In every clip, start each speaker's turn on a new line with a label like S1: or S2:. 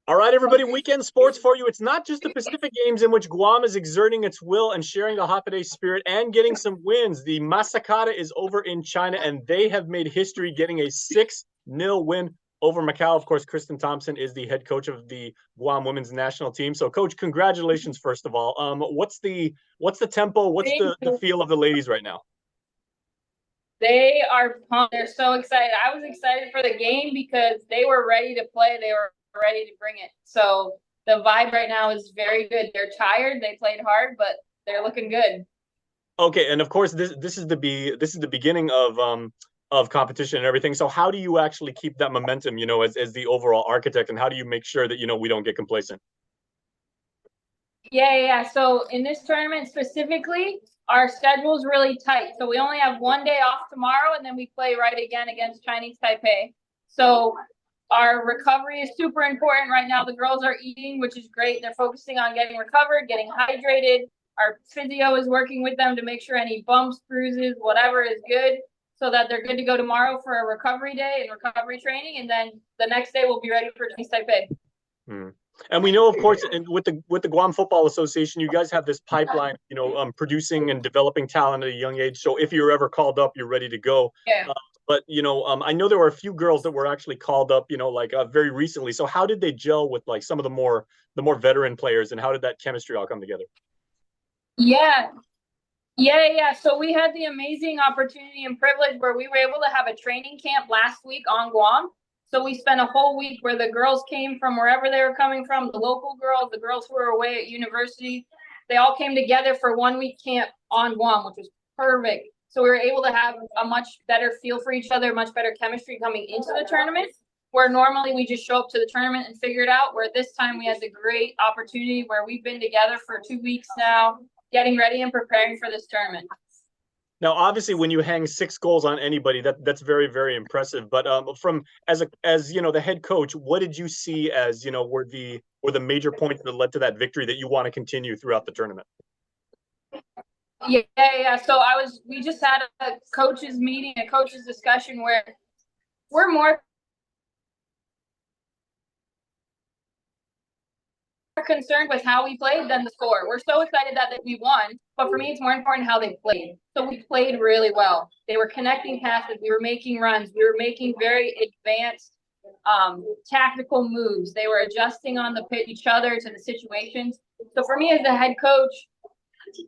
S1: All right, everybody, weekend sports for you. It's not just the Pacific Games in which Guam is exerting its will and sharing the Hapaday spirit and getting some wins. The Masakada is over in China, and they have made history getting a 6-0 win over Macau. Of course, Kristin Thompson is the head coach of the Guam women's national team. So, Coach, congratulations, first of all. What's the tempo? What's the feel of the ladies right now?
S2: They are pumped. They're so excited. I was excited for the game because they were ready to play. They were ready to bring it. So the vibe right now is very good. They're tired. They played hard, but they're looking good.
S1: Okay, and of course this is the beginning of competition and everything. So how do you actually keep that momentum, as the overall architect, and how do you make sure that we don't get complacent?
S2: Yeah. So in this tournament specifically, our schedule is really tight. So we only have one day off tomorrow, and then we play right again against Chinese Taipei. So our recovery is super important right now. The girls are eating, which is great. They're focusing on getting recovered, getting hydrated. Our physio is working with them to make sure any bumps, bruises, whatever is good, so that they're good to go tomorrow for a recovery day and recovery training. And then the next day we'll be ready for Chinese Taipei.
S1: And we know, of course, with the Guam Football Association, you guys have this pipeline, producing and developing talent at a young age. So if you're ever called up, you're ready to go.
S2: Yeah.
S1: But I know there were a few girls that were actually called up, very recently. So how did they gel with like some of the more veteran players, and how did that chemistry all come together?
S2: Yeah. So we had the amazing opportunity and privilege where we were able to have a training camp last week on Guam. So we spent a whole week where the girls came from wherever they were coming from, the local girls, the girls who were away at university. They all came together for 1 week camp on Guam, which was perfect. So we were able to have a much better feel for each other, much better chemistry coming into the tournament, where normally we just show up to the tournament and figure it out, where this time we had the great opportunity where we've been together for 2 weeks now, getting ready and preparing for this tournament.
S1: Now, obviously, when you hang 6 goals on anybody, that's very, very impressive. But from as the head coach, what did you see as were the major points that led to that victory that you want to continue throughout the tournament?
S2: Yeah. So we just had a coaches meeting, a coaches discussion where we're more concerned with how we played than the score. We're so excited that we won, but for me, it's more important how they played. So we played really well. They were connecting passes. We were making runs. We were making very advanced tactical moves. They were adjusting on the pitch, each other to the situations. So for me as the head coach,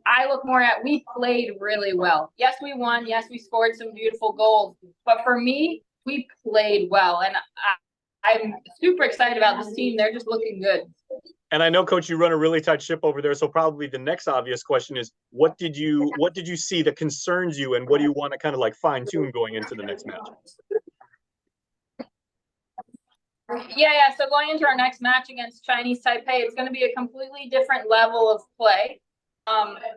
S2: I look more at we played really well. Yes, we won. Yes, we scored some beautiful goals. But for me, we played well. And I'm super excited about this team. They're just looking good.
S1: And I know, Coach, you run a really tight ship over there. So probably the next obvious question is, what did you see that concerns you, and what do you want to kind of like fine tune going into the next match?
S2: Yeah. So going into our next match against Chinese Taipei, it's going to be a completely different level of play.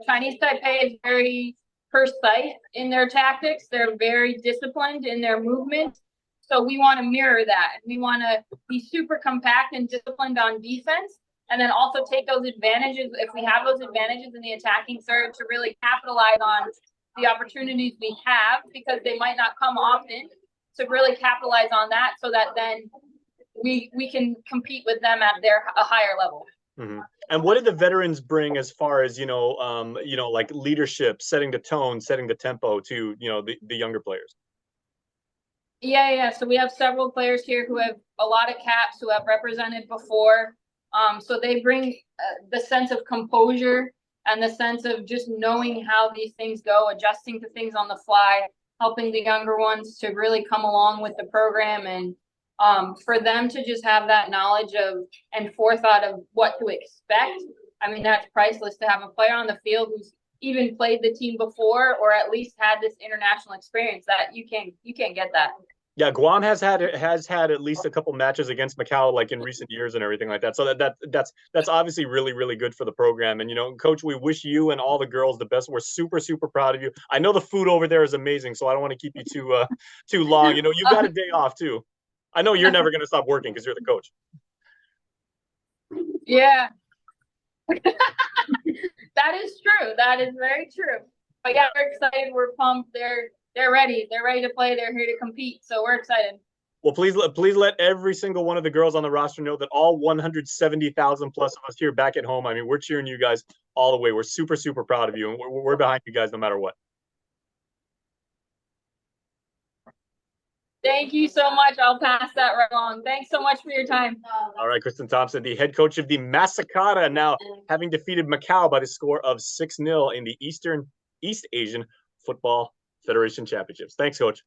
S2: Chinese Taipei is very precise in their tactics. They're very disciplined in their movement. So we want to mirror that. We want to be super compact and disciplined on defense, and then also take those advantages, if we have those advantages in the attacking third, to really capitalize on the opportunities we have, because they might not come often, to really capitalize on that so that then we can compete with them at a higher level.
S1: Mm-hmm. And what did the veterans bring as far as like leadership, setting the tone, setting the tempo to the younger players?
S2: Yeah. So we have several players here who have a lot of caps, who have represented before. So they bring the sense of composure and the sense of just knowing how these things go, adjusting to things on the fly, helping the younger ones to really come along with the program, and for them to just have that knowledge of and forethought of what to expect. I mean, that's priceless to have a player on the field who's even played the team before, or at least had this international experience. That you can't get that.
S1: Yeah, Guam has had at least a couple matches against Macau, like in recent years and everything like that. So that's obviously really, really good for the program. And Coach, we wish you and all the girls the best. We're super, super proud of you. I know the food over there is amazing, so I don't want to keep you too long. You've got a day off too. I know you're never going to stop working because you're the coach.
S2: Yeah. That is true. That is very true. But yeah, we're excited. We're pumped. They're ready. They're ready to play. They're here to compete. So we're excited.
S1: Well, please let every single one of the girls on the roster know that all 170,000 plus of us here back at home, I mean, we're cheering you guys all the way. We're super, super proud of you, and we're behind you guys no matter what.
S2: Thank you so much. I'll pass that right along. Thanks so much for your time.
S1: All right, Kristin Thompson, the head coach of the Masakada, now having defeated Macau by the score of 6-0 in the East Asian Football Federation Championships. Thanks, Coach.